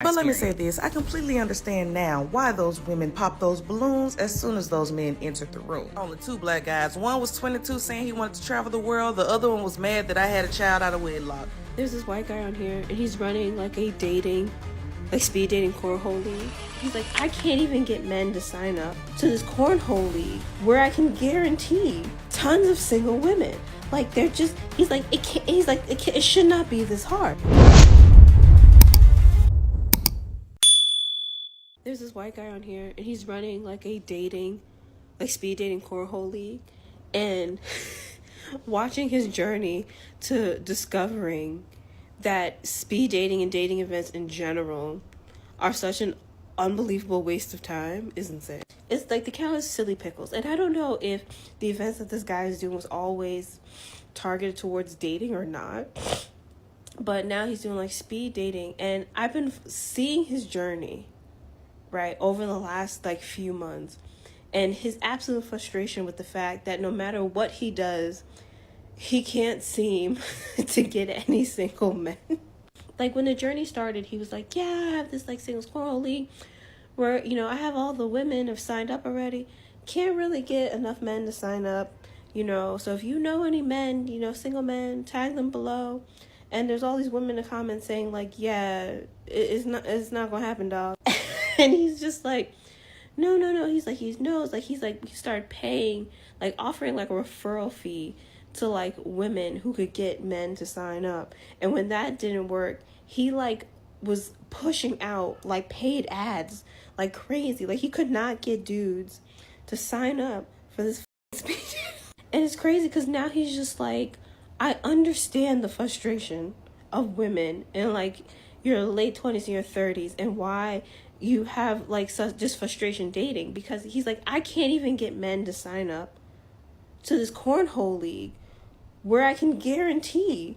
But let me say this, I completely understand now why those women popped those balloons as soon as those men entered the room. Only two black guys. One was 22 saying he wanted to travel the world. The other one was mad that I had a child out of wedlock. There's this white guy on here and he's running like a speed dating cornhole league. He's like, I can't even get men to sign up to this cornhole league where I can guarantee tons of single women. Like they're just, it should not be this hard. There's this white guy on here and he's running like a speed dating cornhole league, and watching his journey to discovering that speed dating and dating events in general are such an unbelievable waste of time is insane. It's like the count is silly pickles. And I don't know if the events that this guy is doing was always targeted towards dating or not. But now he's doing like speed dating. And I've been seeing his journey, right, over the last like few months. And his absolute frustration with the fact that no matter what he does, he can't seem to get any single men. Like when the journey started, he was like, yeah, I have this like singles cornhole league where, I have all the women have signed up already. Can't really get enough men to sign up, so if you know any men, single men, tag them below. And there's all these women in the comments saying like, yeah, it's not gonna happen, dog. And he's just like, no. He started paying, like offering like a referral fee to like women who could get men to sign up. And when that didn't work, he like was pushing out like paid ads like crazy. Like he could not get dudes to sign up for this speech. And it's crazy because now he's just like, I understand the frustration of women and like your late 20s and your 30s and why you have like such just frustration dating, because he's like, I can't even get men to sign up to this cornhole league where I can guarantee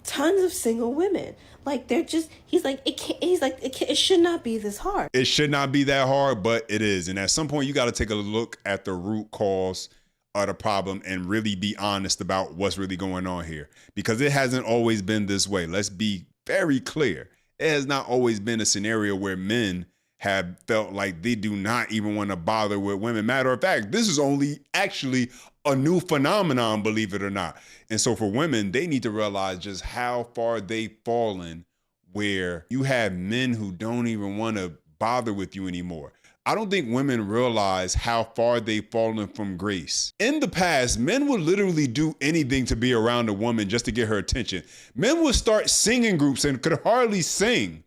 tons of single women. Like they're just, it should not be this hard. It should not be that hard, but it is. And at some point you got to take a look at the root cause of the problem and really be honest about what's really going on here, because it hasn't always been this way. Let's be very clear. It has not always been a scenario where men have felt like they do not even want to bother with women. Matter of fact, this is only actually a new phenomenon, believe it or not. And so for women, they need to realize just how far they've fallen, where you have men who don't even want to bother with you anymore. I don't think women realize how far they've fallen from grace. In the past, men would literally do anything to be around a woman just to get her attention. Men would start singing groups and could hardly sing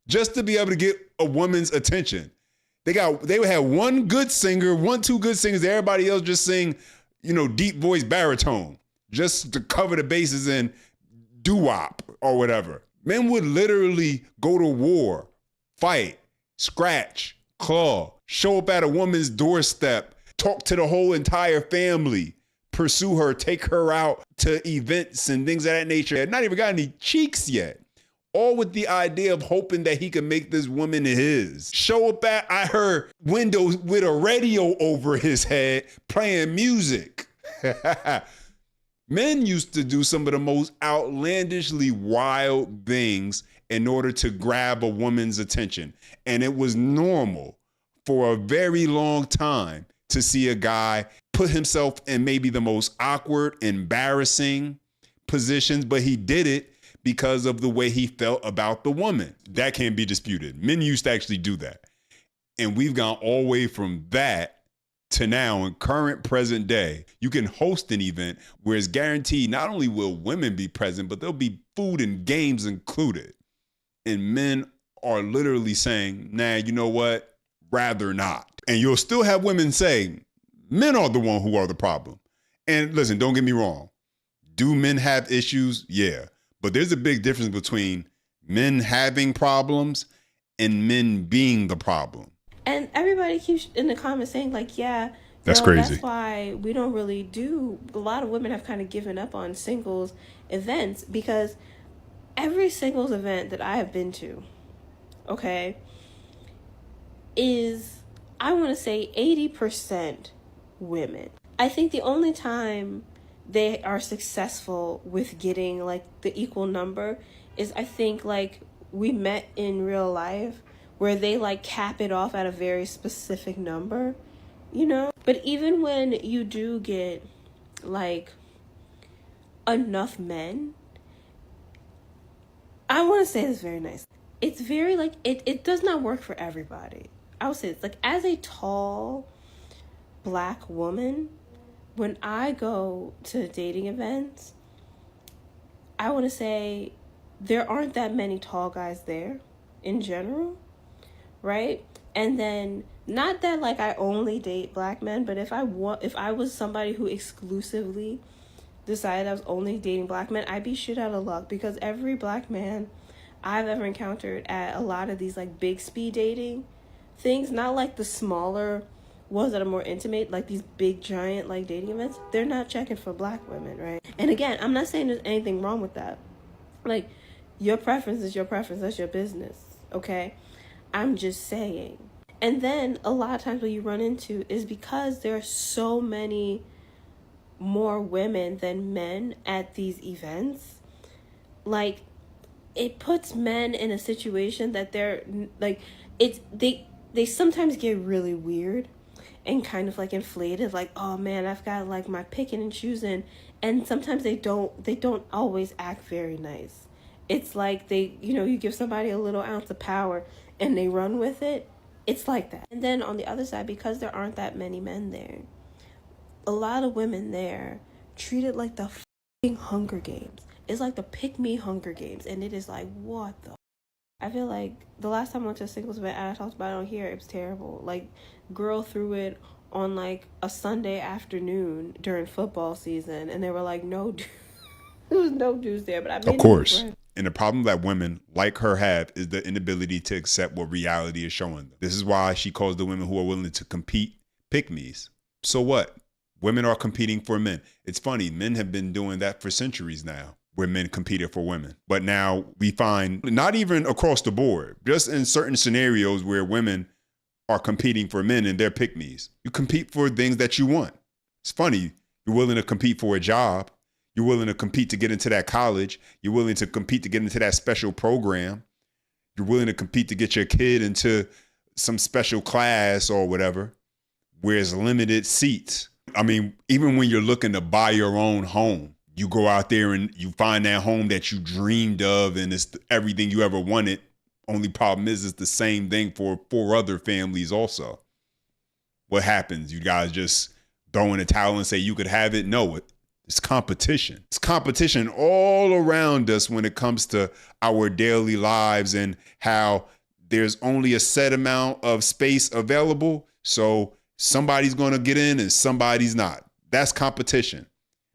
just to be able to get a woman's attention. They would have one good singer, two good singers, everybody else just sing, deep voice baritone, just to cover the bases in doo-wop or whatever. Men would literally go to war, fight, scratch, claw, show up at a woman's doorstep, talk to the whole entire family, pursue her, take her out to events and things of that nature. Had not even got any cheeks yet. All with the idea of hoping that he can make this woman his. Show up at her window with a radio over his head playing music. Men used to do some of the most outlandishly wild things in order to grab a woman's attention. And it was normal for a very long time to see a guy put himself in maybe the most awkward, embarrassing positions, but he did it because of the way he felt about the woman. That can't be disputed. Men used to actually do that. And we've gone all the way from that to now in current present day. You can host an event where it's guaranteed not only will women be present, but there'll be food and games included. And men are literally saying, nah, you know what? Rather not. And you'll still have women say, men are the one who are the problem. And listen, don't get me wrong. Do men have issues? Yeah. But there's a big difference between men having problems and men being the problem. And everybody keeps in the comments saying like, yeah, that's crazy. That's why we don't really do. A lot of women have kind of given up on singles events, because every singles event that I have been to, okay, is, I want to say 80% women. I think the only time they are successful with getting like the equal number is, I think, like we met in real life, where they like cap it off at a very specific number, you know? But even when you do get like enough men, I want to say this very nice. It's very like, it does not work for everybody. I would say it's like, as a tall Black woman, when I go to dating events, I want to say there aren't that many tall guys there in general, right? And then, not that like I only date Black men, but if I was somebody who exclusively decided I was only dating Black men, I'd be shit out of luck, because every Black man I've ever encountered at a lot of these like big speed dating things, not like the smaller ones that are more intimate, like these big giant like dating events, they're not checking for Black women, right? And again, I'm not saying there's anything wrong with that. Like, your preference is your preference, that's your business, okay? I'm just saying. And then a lot of times what you run into is, because there are so many more women than men at these events, like, it puts men in a situation that they're like, they sometimes get really weird and kind of like inflated, like, oh man, I've got like my picking and choosing, and sometimes they don't always act very nice. It's like they, you give somebody a little ounce of power and they run with it. It's like that. And then on the other side, because there aren't that many men there, a lot of women there treat it like the fucking Hunger Games. It's like the pick me Hunger Games, and it is like, what the? I feel like the last time I went to a singles event, and I talked about it on here, it was terrible. Like, girl threw it on like a Sunday afternoon during football season, and they were like, no, there was no dudes there. But I made, of course. And the problem that women like her have is the inability to accept what reality is showing them. This is why she calls the women who are willing to compete pick-me's. So what? Women are competing for men. It's funny, men have been doing that for centuries now, where men competed for women. But now we find, not even across the board, just in certain scenarios where women are competing for men and they're pick-me's. You compete for things that you want. It's funny, you're willing to compete for a job. You're willing to compete to get into that college. You're willing to compete to get into that special program. You're willing to compete to get your kid into some special class or whatever, where it's limited seats. I mean, even when you're looking to buy your own home, you go out there and you find that home that you dreamed of, and it's everything you ever wanted. Only problem is it's the same thing for 4 other families also. What happens? You guys just throw in a towel and say you could have it? No, it's competition. It's competition all around us when it comes to our daily lives, and how there's only a set amount of space available. So somebody's going to get in and somebody's not. That's competition.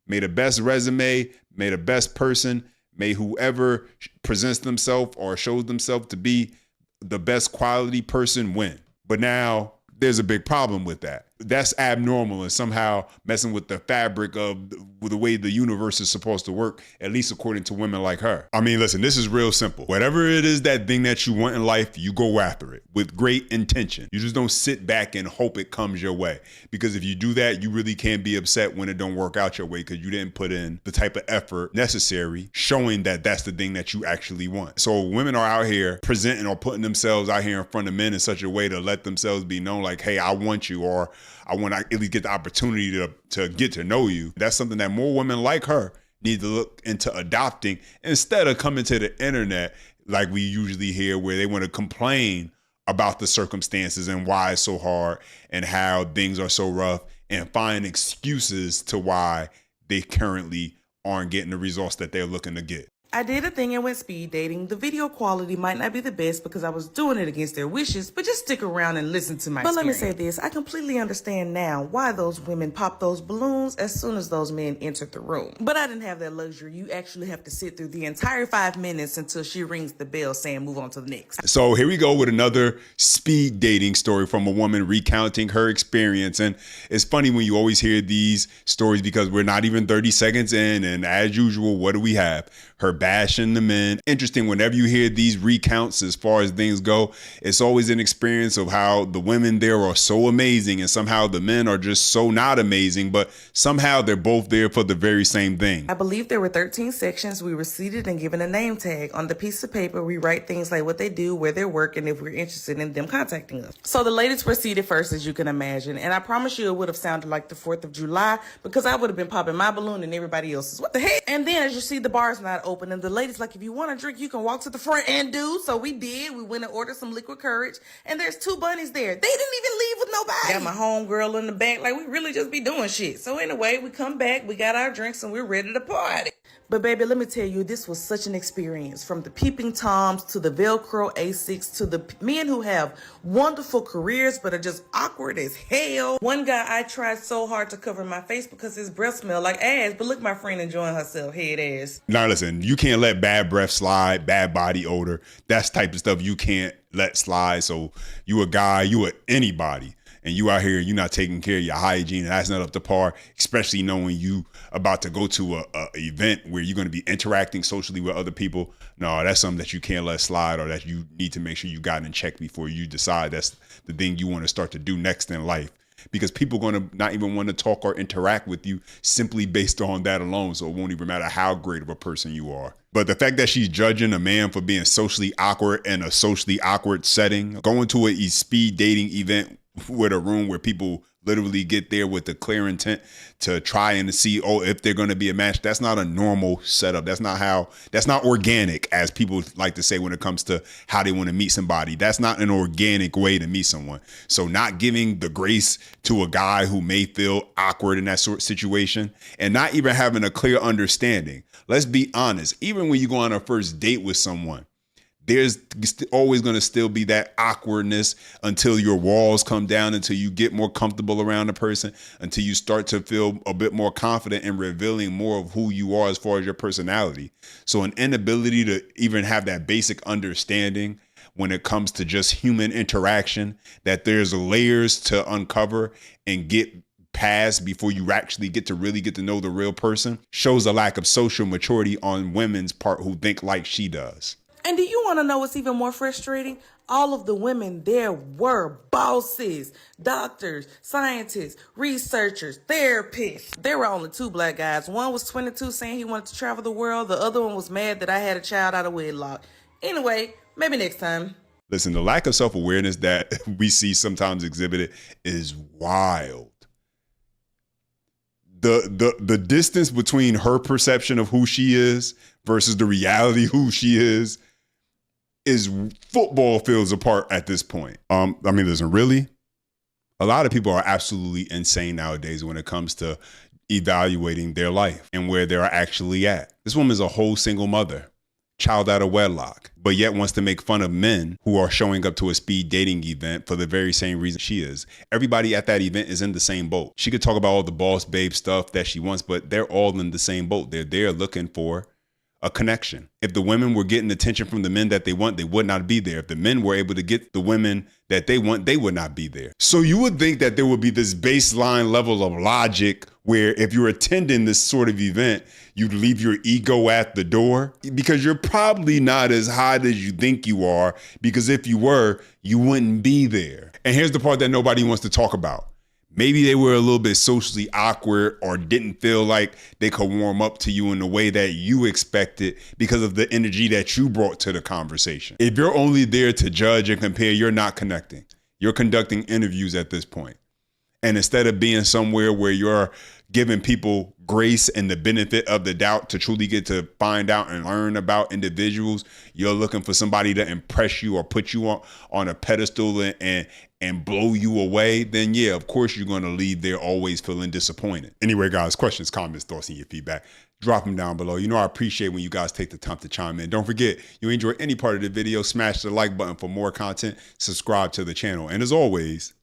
May the best resume, may the best person, may whoever presents themselves or shows themselves to be the best quality person win. But now there's a big problem with that. That's abnormal and somehow messing with the fabric of the way the universe is supposed to work, at least according to women like her. I mean, listen, this is real simple. Whatever it is, that thing that you want in life, you go after it with great intention. You just don't sit back and hope it comes your way. Because if you do that, you really can't be upset when it don't work out your way, because you didn't put in the type of effort necessary showing that that's the thing that you actually want. So women are out here presenting or putting themselves out here in front of men in such a way to let themselves be known, like, hey, I want you, or I want to at least get the opportunity to get to know you. That's something that more women like her need to look into adopting, instead of coming to the internet like we usually hear, where they want to complain about the circumstances and why it's so hard and how things are so rough, and find excuses to why they currently aren't getting the results that they're looking to get. I did a thing and went speed dating. The video quality might not be the best because I was doing it against their wishes, but just stick around and listen to my experience. But let me say this, I completely understand now why those women pop those balloons as soon as those men entered the room. But I didn't have that luxury. You actually have to sit through the entire 5 minutes until she rings the bell saying move on to the next. So here we go with another speed dating story from a woman recounting her experience. And it's funny when you always hear these stories, because we're not even 30 seconds in, and as usual, what do we have? Her bashing the men. Interesting, whenever you hear these recounts as far as things go, it's always an experience of how the women there are so amazing and somehow the men are just so not amazing, but somehow they're both there for the very same thing. I believe there were 13 sections. We were seated and given a name tag. On the piece of paper, we write things like what they do, where they work, and if we're interested in them contacting us. So the ladies were seated first, as you can imagine. And I promise you it would have sounded like the 4th of July because I would have been popping my balloon and everybody else's. What the heck? And then as you see, the bar's not open. And the ladies like, if you want a drink, you can walk to the front and do. So we did. We went and ordered some liquid courage. And there's 2 bunnies there. They didn't even leave with nobody. Got my homegirl in the back. Like, we really just be doing shit. So anyway, we come back. We got our drinks and we're ready to party. But baby, let me tell you, this was such an experience. From the peeping Toms to the Velcro Asics to the men who have wonderful careers but are just awkward as hell. One guy, I tried so hard to cover my face because his breath smelled like ass. But look, my friend enjoying herself, head ass. Now listen, you can't let bad breath slide, bad body odor. That's the type of stuff you can't let slide. So you a guy, you a anybody. And you out here, you're not taking care of your hygiene, and that's not up to par, especially knowing you about to go to a event where you're going to be interacting socially with other people. No, that's something that you can't let slide, or that you need to make sure you got in check before you decide that's the thing you want to start to do next in life. Because people are going to not even want to talk or interact with you simply based on that alone. So it won't even matter how great of a person you are. But the fact that she's judging a man for being socially awkward in a socially awkward setting, going to a speed dating event with a room where people literally get there with the clear intent to try and see, if they're going to be a match. That's not a normal setup. That's not organic, as people like to say when it comes to how they want to meet somebody. That's not an organic way to meet someone. So not giving the grace to a guy who may feel awkward in that sort of situation, and not even having a clear understanding. Let's be honest. Even when you go on a first date with someone, there's always going to still be that awkwardness until your walls come down, until you get more comfortable around the person, until you start to feel a bit more confident in revealing more of who you are as far as your personality. So an inability to even have that basic understanding when it comes to just human interaction, that there's layers to uncover and get past before you actually get to know the real person, shows a lack of social maturity on women's part who think like she does. And do you want to know what's even more frustrating? All of the women there were bosses, doctors, scientists, researchers, therapists. There were only 2 black guys. One was 22 saying he wanted to travel the world. The other one was mad that I had a child out of wedlock. Anyway, maybe next time. Listen, the lack of self-awareness that we see sometimes exhibited is wild. The distance between her perception of who she is versus the reality who she is football fields apart at this point. Listen, really, a lot of people are absolutely insane nowadays when it comes to evaluating their life and where they're actually at. This woman is a whole single mother, child out of wedlock, but yet wants to make fun of men who are showing up to a speed dating event for the very same reason she is. Everybody at that event is in the same boat. She could talk about all the boss babe stuff that she wants, but they're all in the same boat. They're there looking for a connection. If the women were getting attention from the men that they want, they would not be there. If the men were able to get the women that they want, they would not be there. So you would think that there would be this baseline level of logic where if you're attending this sort of event, you'd leave your ego at the door, because you're probably not as hot as you think you are, because if you were, you wouldn't be there. And here's the part that nobody wants to talk about. Maybe they were a little bit socially awkward or didn't feel like they could warm up to you in the way that you expected because of the energy that you brought to the conversation. If you're only there to judge and compare, you're not connecting. You're conducting interviews at this point. And instead of being somewhere where you're giving people grace and the benefit of the doubt to truly get to find out and learn about individuals, you're looking for somebody to impress you or put you on a pedestal and blow you away, then yeah, of course you're going to leave there always feeling disappointed. Anyway, guys, questions, comments, thoughts, and your feedback, drop them down below. You know I appreciate when you guys take the time to chime in. Don't forget, you enjoy any part of the video, smash the like button for more content, subscribe to the channel. And as always,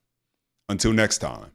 until next time.